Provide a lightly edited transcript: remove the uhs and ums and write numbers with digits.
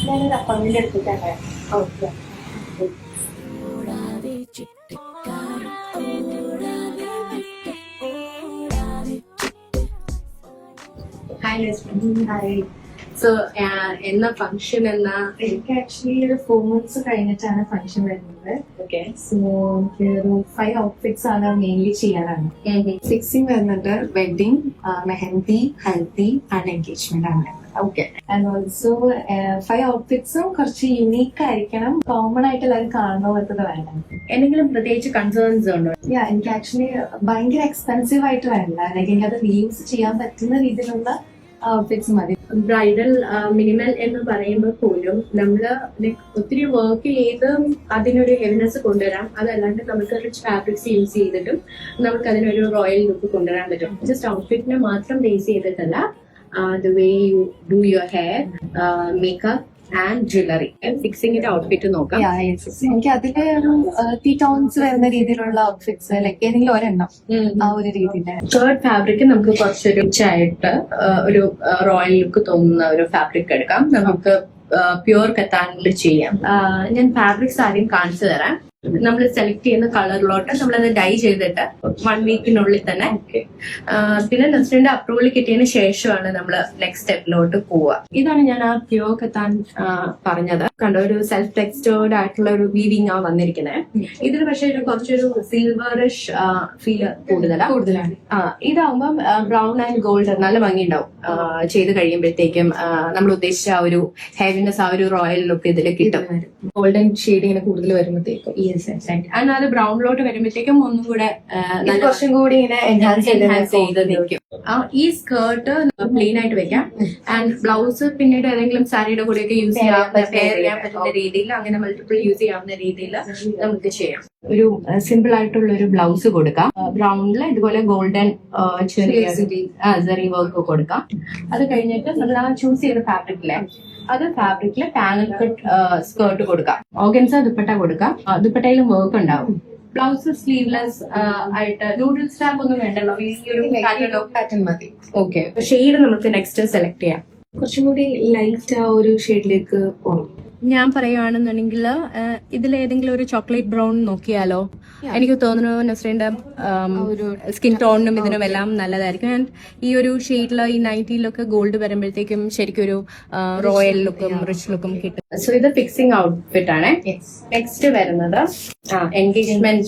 ഞാനൊരു അപ്പോയിന്റ്മെന്റ് എടുത്തിട്ടേ. Okay. Hi Lakshmi. Hi. So എന്നാ ഫംഗ്ഷൻ എന്നാ? എനിക്ക് ആക്ച്വലി ഒരു 4 months കഴിഞ്ഞിട്ടാണ് ഫംഗ്ഷൻ വരുന്നത്. ഓക്കെ. സോ എനിക്ക് ഒരു 5 ഔട്ട്ഫിറ്റ്സ് ആണ് മെയിൻലി ചെയ്യാനാണ്. ഫിക്സിംഗ് വരുന്നുണ്ട്, wedding, mehndi, haldi and engagement ആണ്. ഓക്കെ. ആൻഡ് ഓൾസോ 5 ഔട്ട്ഫിറ്റ്സും കുറച്ച് യുണീക്ക് ആയിരിക്കണം, കോമൺ ആയിട്ട് എല്ലാവരും കാണുന്ന പോലത്തത് വേണം. എന്തെങ്കിലും പ്രത്യേകിച്ച് കൺസേൺസ് ഉണ്ടോ? എനിക്ക് ആക്ച്വലി ഭയങ്കര എക്സ്പെൻസീവ് ആയിട്ട് വേണ്ട, ലൈക്ക് എനിക്ക് അത് റീയൂസ് ചെയ്യാൻ പറ്റുന്ന രീതിയിലുള്ള ഔട്ട്ഫിറ്റ്സ് മതി. ബ്രൈഡൽ മിനിമൽ എന്ന് പറയുമ്പോൾ പോലും നമ്മള് ഒത്തിരി വർക്ക് ചെയ്ത് അതിനൊരു ഹെവിനെസ് കൊണ്ടുവരാം. അതല്ലാണ്ട് നമുക്ക് റിച്ച് ഫാബ്രിക്സ് യൂസ് ചെയ്തിട്ടും നമുക്ക് അതിനൊരു റോയൽ ലുക്ക് കൊണ്ടുവരാൻ പറ്റും. ജസ്റ്റ് ഔട്ട്ഫിറ്റിനെ മാത്രം ബേസ് ചെയ്തിട്ടല്ല, the way you do your hair, makeup and jewelry. ഫിക്സിംഗിന്റെ ഔട്ട്ഫിറ്റ് നോക്കാം. എനിക്ക് അതില് ഒരു 3 tones വരുന്ന രീതിയിലുള്ള ഔട്ട്ഫിറ്റ്സ്, ലൈക്ക് ഏതെങ്കിലും ഒരെണ്ണം ആ ഒരു രീതിയില്. തേർഡ് ഫാബ്രിക് നമുക്ക് കുറച്ചൊരു റിച്ച് ആയിട്ട് ഒരു റോയൽ ലുക്ക് തോന്നുന്ന ഒരു ഫാബ്രിക് എടുക്കാം. നമുക്ക് പ്യുവർ കത്താനിൽ ചെയ്യാം. ഞാൻ ഫാബ്രിക്സ് ആദ്യം കാണിച്ചു തരാം. നമ്മൾ സെലക്ട് ചെയ്യുന്ന കളറിലോട്ട് നമ്മളത് ഡൈ ചെയ്തിട്ട് 1 വീക്കിനുള്ളിൽ തന്നെ. പിന്നെ നസ്രിന്റെ അപ്രൂവൽ കിട്ടിയതിന് ശേഷമാണ് നമ്മൾ നെക്സ്റ്റ് സ്റ്റെപ്പിലോട്ട് പോവുക. ഇതാണ് ഞാൻ ആ പ്യുവർ കത്താൻ പറഞ്ഞത്. കണ്ടോ, ഒരു സെൽഫ് ടെക്സ്റ്റേർഡ് ആയിട്ടുള്ള ഒരു വീവിംഗ് ആ വന്നിരിക്കുന്നത്. ഇതിൽ പക്ഷേ കുറച്ചൊരു സിൽവറിഷ് ഫീല് കൂടുതലാണ്. ഇതാവുമ്പം ബ്രൗൺ ആൻഡ് ഗോൾഡ് നല്ല ഭംഗി ഉണ്ടാവും. ചെയ്ത് കഴിയുമ്പോഴത്തേക്കും നമ്മൾ ഉദ്ദേശിച്ച ആ ഒരു ഹെവിനെസ്, ആ ഒരു റോയൽ ലുക്ക് ഇതിൽ കിട്ടും. ഗോൾഡൻ ഷെയ്ഡിങ്ങനെ കൂടുതൽ വരുമ്പോഴത്തേക്കും അത് ബ്രൗണിലോട്ട് വരുമ്പോഴത്തേക്കും ഒന്നും കൂടെ കുറച്ചും കൂടി ഇങ്ങനെ എൻഹാൻസ് ചെയ്ത് നിൽക്കും. ഈ സ്കേർട്ട് പ്ലെയിൻ ആയിട്ട് വെക്കാം. ആൻഡ് ബ്ലൗസ് പിന്നീട് ഏതെങ്കിലും സാരിയുടെ കൂടെയൊക്കെ യൂസ് ചെയ്യാൻ പറ്റുന്ന രീതിയിൽ, അങ്ങനെ മൾട്ടിപ്പിൾ യൂസ് ചെയ്യാവുന്ന രീതിയിൽ നമുക്ക് ചെയ്യാം. ഒരു സിമ്പിൾ ആയിട്ടുള്ള ഒരു ബ്ലൗസ് കൊടുക്കാം. ബ്രൗണിൽ ഇതുപോലെ ഗോൾഡൻ ചെറിയ വർക്ക് കൊടുക്കാം. അത് കഴിഞ്ഞിട്ട് നമ്മൾ ആ ചൂസ് ചെയ്ത ഫാബ്രിക്കിലെ ഫാബ്രിക്കില് പാനൽ കട്ട് സ്കേർട്ട് കൊടുക്കാം. ഓർഗൻസ ദുപ്പട്ട കൊടുക്കാം. ദുപ്പട്ടയിലും വർക്ക് ഉണ്ടാവും. ബ്ലൗസ് സ്ലീവ്ലെസ് ആയിട്ട് നൂഡിൽ സ്റ്റാപ്പ് ഒന്നും വേണ്ടല്ലോ, ഈ ഒരു പാറ്റേൺ മതി. ഓക്കെ. ഷെയ്ഡ് നമുക്ക് നെക്സ്റ്റ് സെലക്ട് ചെയ്യാം. കുറച്ചും കൂടി ലൈറ്റ് ആ ഒരു ഷെയ്ഡിലേക്ക് പോകണം. ഞാൻ പറയുകയാണെന്നുണ്ടെങ്കിൽ ഇതിലേതെങ്കിലും ഒരു ചോക്ലേറ്റ് ബ്രൗൺ നോക്കിയാലോ? എനിക്ക് തോന്നുന്നു നസ്രീന്റെ ഒരു സ്കിൻ ടോണിനും ഇതിനും എല്ലാം നല്ലതായിരിക്കും. ആൻഡ് ഈ ഒരു ഷെയ്ഡിൽ ഈ 90-ലൊക്കെ ഗോൾഡ് വരുമ്പോഴത്തേക്കും ശരിക്കും ഒരു റോയൽ ലുക്കും റിച്ച് ലുക്കും കിട്ടും. സോ ഇത് ഫിക്സിംഗ് ഔട്ട്ഫിറ്റ് ആണ്. നെക്സ്റ്റ് വരുന്നത് എൻഗേജ്മെന്റ്